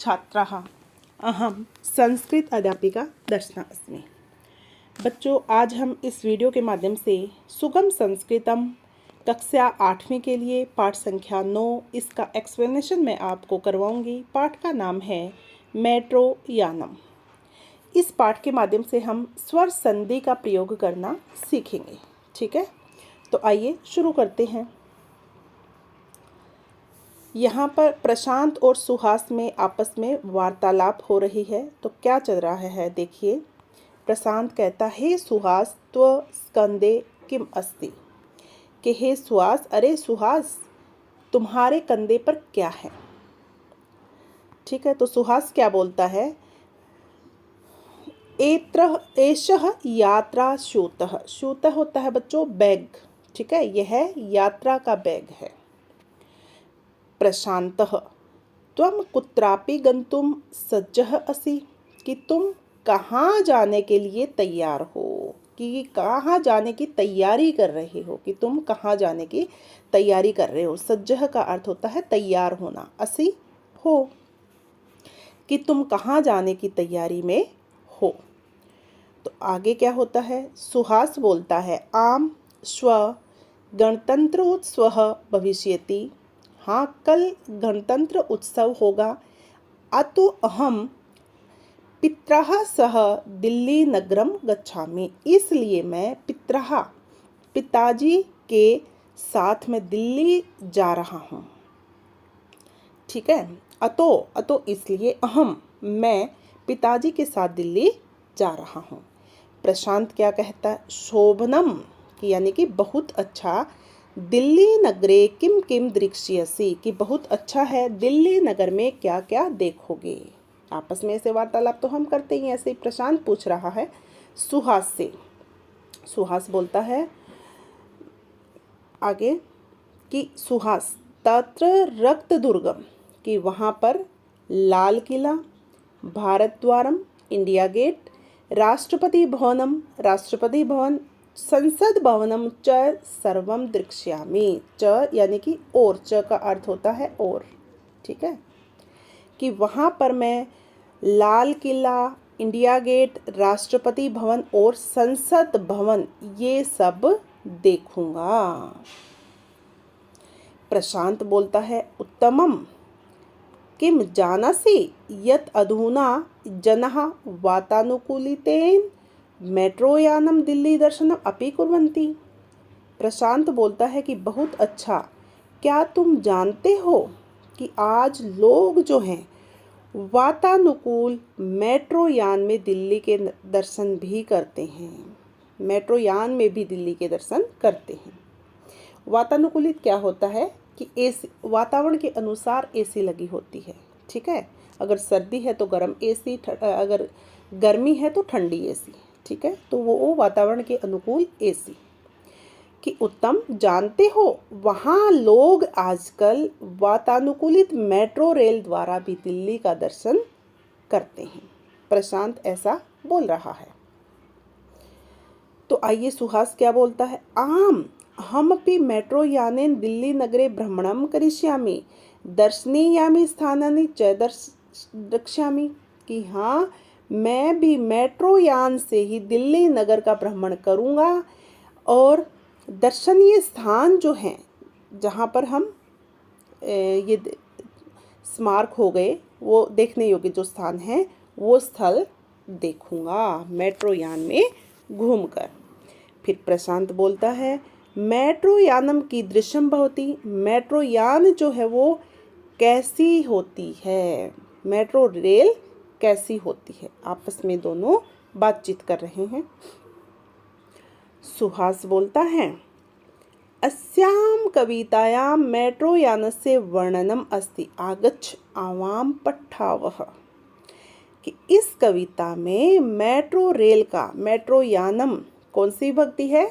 छात्राः अहम संस्कृत अध्यापिका दर्शना अस्मि। बच्चों, आज हम इस वीडियो के माध्यम से सुगम संस्कृतम कक्षा 8वीं के लिए पाठ संख्या 9 इसका एक्सप्लेनेशन मैं आपको करवाऊंगी। पाठ का नाम है मेट्रो यानम। इस पाठ के माध्यम से हम स्वर संधि का प्रयोग करना सीखेंगे। ठीक है, तो आइए शुरू करते हैं। यहाँ पर प्रशांत और सुहास में आपस में वार्तालाप हो रही है। तो क्या चल रहा है देखिए। प्रशांत कहता है सुहास त्व स्कंदे किम अस्ति, कि हे सुहास, अरे सुहास तुम्हारे कंधे पर क्या है। ठीक है, तो सुहास क्या बोलता है, एत्र एषः यात्रा स्यूतः। स्यूतः होता है बच्चों बैग। ठीक है, यह यात्रा का बैग है। प्रशांतः त्वं कुत्रापि गंतुम सज्जः असि, कि तुम कहाँ जाने के लिए तैयार हो, कि कहाँ जाने की तैयारी कर रहे हो, कि तुम कहाँ जाने की तैयारी कर रहे हो। सज्जः का अर्थ होता है तैयार होना, असि हो, कि तुम कहाँ जाने की तैयारी में हो। तो आगे क्या होता है, सुहास बोलता है आम श्व गणतंत्रोत्सवः भविष्यति, हाँ कल गणतंत्र उत्सव होगा। अतो अहम पित्रः सह दिल्ली नगरम गच्छामि, इसलिए मैं पिताजी के साथ में दिल्ली जा रहा हूँ। ठीक है, अतो इसलिए अहम मैं पिताजी के साथ दिल्ली जा रहा हूँ। प्रशांत क्या कहता है, शोभनम कि यानी कि बहुत अच्छा, दिल्ली नगरे किम किम दृक्ष्यसि, कि बहुत अच्छा है, दिल्ली नगर में क्या क्या देखोगे। आपस में ऐसे वार्तालाप तो हम करते ही, ऐसे प्रशांत पूछ रहा है सुहास से। सुहास बोलता है आगे कि सुहास तत्र रक्त दुर्गम, कि वहाँ पर लाल किला, भारत द्वारम इंडिया गेट, राष्ट्रपति भवनम राष्ट्रपति भवन, संसद भवनम च सर्वम दृक्ष्यामि। च यानी कि और, च का अर्थ होता है और। ठीक है, कि वहाँ पर मैं लाल किला, इंडिया गेट, राष्ट्रपति भवन और संसद भवन ये सब देखूंगा। प्रशांत बोलता है उत्तमम किम जानसि यत् अधुना जनः वातानुकूलितेन मेट्रोयानम दिल्ली दर्शनम अपि कुर्वन्ति। प्रशांत बोलता है कि बहुत अच्छा, क्या तुम जानते हो कि आज लोग जो हैं वातानुकूल मेट्रोयान में दिल्ली के दर्शन भी करते हैं। मेट्रोयान में भी दिल्ली के दर्शन करते हैं। वातानुकूलित क्या होता है कि एसी, वातावरण के अनुसार एसी लगी होती है। ठीक है, अगर सर्दी है तो गर्म एसी, अगर गर्मी है तो ठंडी एसी। ठीक है, तो वो वातावरण के अनुकूल एसी। कि उत्तम, जानते हो वहाँ लोग आजकल वातानुकूलित मेट्रो रेल द्वारा भी दिल्ली का दर्शन करते हैं। प्रशांत ऐसा बोल रहा है। तो आइए सुहास क्या बोलता है, आम हमपि मेट्रो यानेन दिल्ली नगरे भ्रमणं करिष्यामि दर्शनीयानि स्थानानि च द्रक्ष्यामि, कि हाँ मैं भी मेट्रो यान से ही दिल्ली नगर का भ्रमण करूँगा और दर्शनीय स्थान जो हैं जहाँ पर हम ये स्मारक हो गए, वो देखने योग्य जो स्थान हैं वो स्थल देखूँगा मेट्रो यान में घूमकर। फिर प्रशांत बोलता है मेट्रो यानम की दृश्यम भवति, मेट्रो यान जो है वो कैसी होती है, मेट्रो रेल कैसी होती है। आपस में दोनों बातचीत कर रहे हैं। सुहास बोलता है अस्याम कवितायां मेट्रो यानस्य वर्णनम अस्ति, आगच्छ आवाम पठावः, कि इस कविता में मेट्रो रेल का, मेट्रो यानम कौन सी विभक्ति है,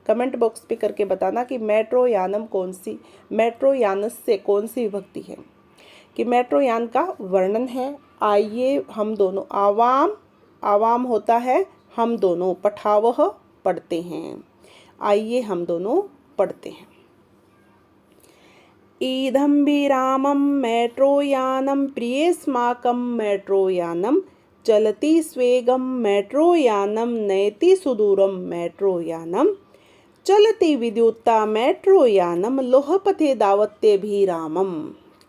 कमेंट बॉक्स पे करके बताना कि मेट्रो यानम कौन सी, मेट्रो यानस से कौन सी विभक्ति है। कि मेट्रो यान का वर्णन है। आइए हम दोनों, आवाम, आवाम होता है हम दोनों, पठावह पढ़ते हैं, आइए हम दोनों पढ़ते हैं। इदं विरामं मेट्रोयानं प्रियेस्माकं मेट्रोयानं चलति स्वेगं मेट्रोयानं नयति सुदूरं मेट्रोयानं चलति विद्युत्ता मेट्रोयानं लोहपथे दावत्यभिरामम्।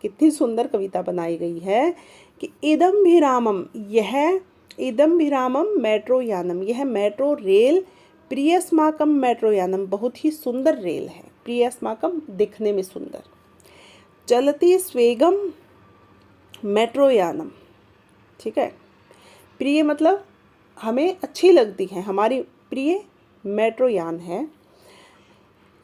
कितनी सुंदर कविता बनाई गई है कि इदं विरामम, यह इदं विरामम मेट्रोयानम, यह मेट्रो रेल, प्रियस्माकम मेट्रोयानम, बहुत ही सुंदर रेल है, प्रियस्माकम दिखने में सुंदर, चलती स्वेगम मेट्रोयानम, ठीक है, प्रिय मतलब हमें अच्छी लगती है, हमारी प्रिय मेट्रोयान है,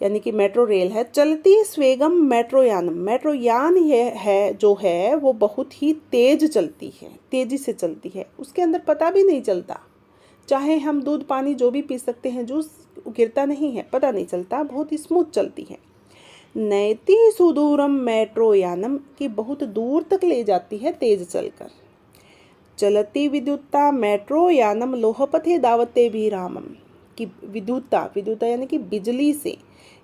यानी कि मेट्रो रेल है। चलती स्वेगम मेट्रोयानम, मेट्रोयान ये है जो है वो बहुत ही तेज चलती है, तेजी से चलती है, उसके अंदर पता भी नहीं चलता, चाहे हम दूध पानी जो भी पी सकते हैं, जूस गिरता नहीं है, पता नहीं चलता, बहुत ही स्मूथ चलती है। नयति सुदूरम मेट्रोयानम, की बहुत दूर तक ले जाती है तेज चलकर। चलती विद्युत्ता मेट्रोयानम लोहपथे दावते भी रामम, की विद्युत्ता, विद्युत्ता यानी कि बिजली से,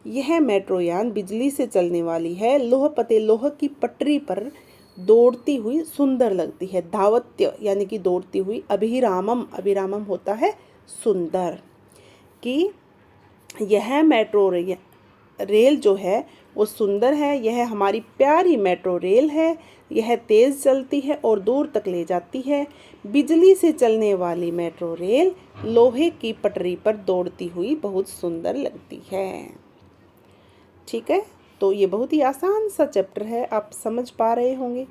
यह मेट्रोयान बिजली से चलने वाली है, लोहपथे लोह की पटरी पर दौड़ती हुई सुंदर लगती है, धावत्य यानी कि दौड़ती हुई, अभिरामम, अभिरामम होता है सुंदर, कि यह मेट्रो रेल जो है वो सुंदर है, यह हमारी प्यारी मेट्रो रेल है, यह तेज़ चलती है और दूर तक ले जाती है, बिजली से चलने वाली मेट्रो रेल लोहे की पटरी पर दौड़ती हुई बहुत सुंदर लगती है। ठीक है, तो ये बहुत ही आसान सा चैप्टर है, आप समझ पा रहे होंगे।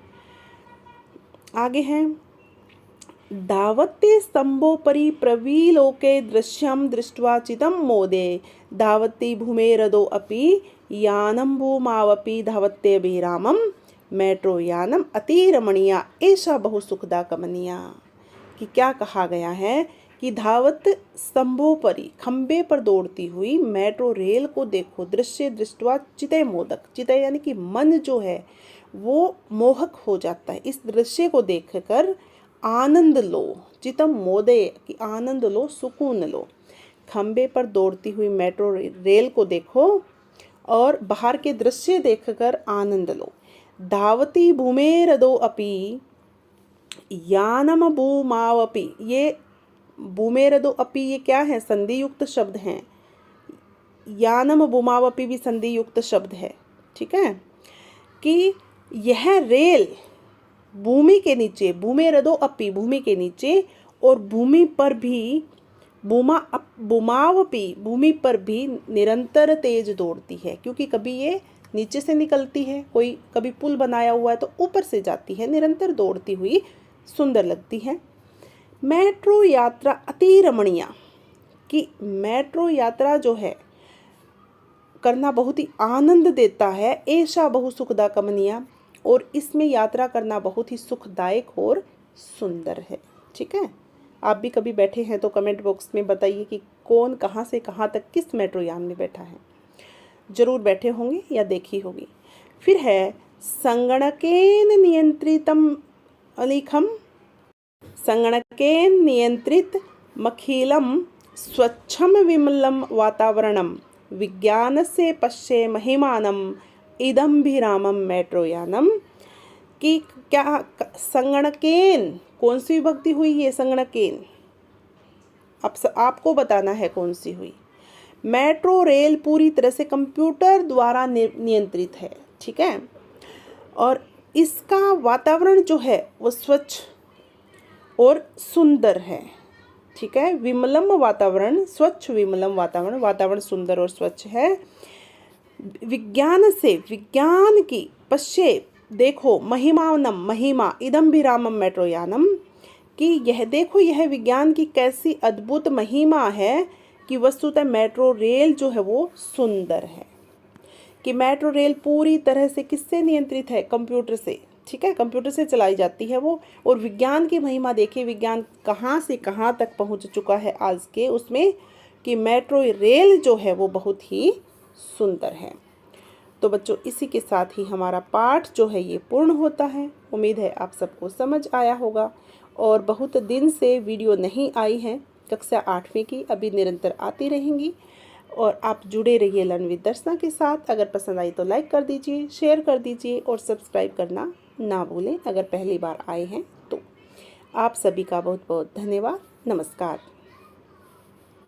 आगे हैं, धावत्ते स्तंभोपरि प्रविलोके दृश्यं दृष्ट्वा चितं मोदे धावति भूमेरदो अपि यानं भूमावपि धावत्यभिरामं मेट्रो यानम अतिरमणीया एषा बहु सुखदा कमनीया। कि क्या कहा गया है कि धावत स्तंभोपरि, खंबे पर दौड़ती हुई मेट्रो रेल को देखो, दृश्य दृष्टवा चिते मोदक, चिते यानी कि मन जो है वो मोहक हो जाता है, इस दृश्य को देखकर आनंद लो, चितम मोदे कि आनंद लो, सुकून लो। खंबे पर दौड़ती हुई मेट्रो रेल को देखो और बाहर के दृश्य देखकर आनंद लो। धावती भूमेरदो अपि यानम भूमावपि, ये भूमेरदो अपि ये क्या है, संधि युक्त शब्द हैं, यानम भूमावपि भी संधि युक्त शब्द है। ठीक है, कि यह रेल भूमि के नीचे, भूमेरदो अपि भूमि के नीचे और भूमि पर भी, भूमावपि भूमि पर भी निरंतर तेज दौड़ती है, क्योंकि कभी ये नीचे से निकलती है, कोई कभी पुल बनाया हुआ है तो ऊपर से जाती है, निरंतर दौड़ती हुई सुंदर लगती है। मेट्रो यात्रा अति रमणीय, कि मेट्रो यात्रा जो है करना बहुत ही आनंद देता है, ऐसा बहु सुखदा कमनीय, और इसमें यात्रा करना बहुत ही सुखदायक और सुंदर है। ठीक है, आप भी कभी बैठे हैं तो कमेंट बॉक्स में बताइए कि कौन कहाँ से कहाँ तक किस मेट्रो यान में बैठा है, जरूर बैठे होंगे या देखी होगी। फिर है संगणकेन नियंत्रितम अलिखम, संगणकेन नियंत्रित मखिलम स्वच्छम विमलम वातावरणम विज्ञानस्य पश्ये महिमानम इदंभिरामम मेट्रोयानम। कि क्या संगणकेन, कौन सी विभक्ति हुई ये संगणकेन, आपको बताना है कौन सी हुई। मेट्रो रेल पूरी तरह से कंप्यूटर द्वारा नियंत्रित है। ठीक है, और इसका वातावरण जो है वो स्वच्छ और सुंदर है। ठीक है, विमलम वातावरण, स्वच्छ विमलम वातावरण, वातावरण सुंदर और स्वच्छ है। विज्ञान से, विज्ञान की, पश्ये देखो, महिमानम महिमा, इदंभिरामम मेट्रोयानम, कि यह देखो यह विज्ञान की कैसी अद्भुत महिमा है कि वस्तुतः मेट्रो रेल जो है वो सुंदर है। कि मेट्रो रेल पूरी तरह से किससे नियंत्रित है, कंप्यूटर से। ठीक है, कंप्यूटर से चलाई जाती है वो, और विज्ञान की महिमा देखिए, विज्ञान कहाँ से कहाँ तक पहुँच चुका है आज के उसमें, कि मेट्रो रेल जो है वो बहुत ही सुंदर है। तो बच्चों, इसी के साथ ही हमारा पाठ जो है ये पूर्ण होता है। उम्मीद है आप सबको समझ आया होगा, और बहुत दिन से वीडियो नहीं आई है, कक्षा 8वीं की अभी निरंतर आती रहेंगी। और आप जुड़े रहिए लर्न विद दर्शना के साथ। अगर पसंद आई तो लाइक कर दीजिए, शेयर कर दीजिए और सब्सक्राइब करना ना भूलें अगर पहली बार आए हैं तो। आप सभी का बहुत बहुत धन्यवाद। नमस्कार।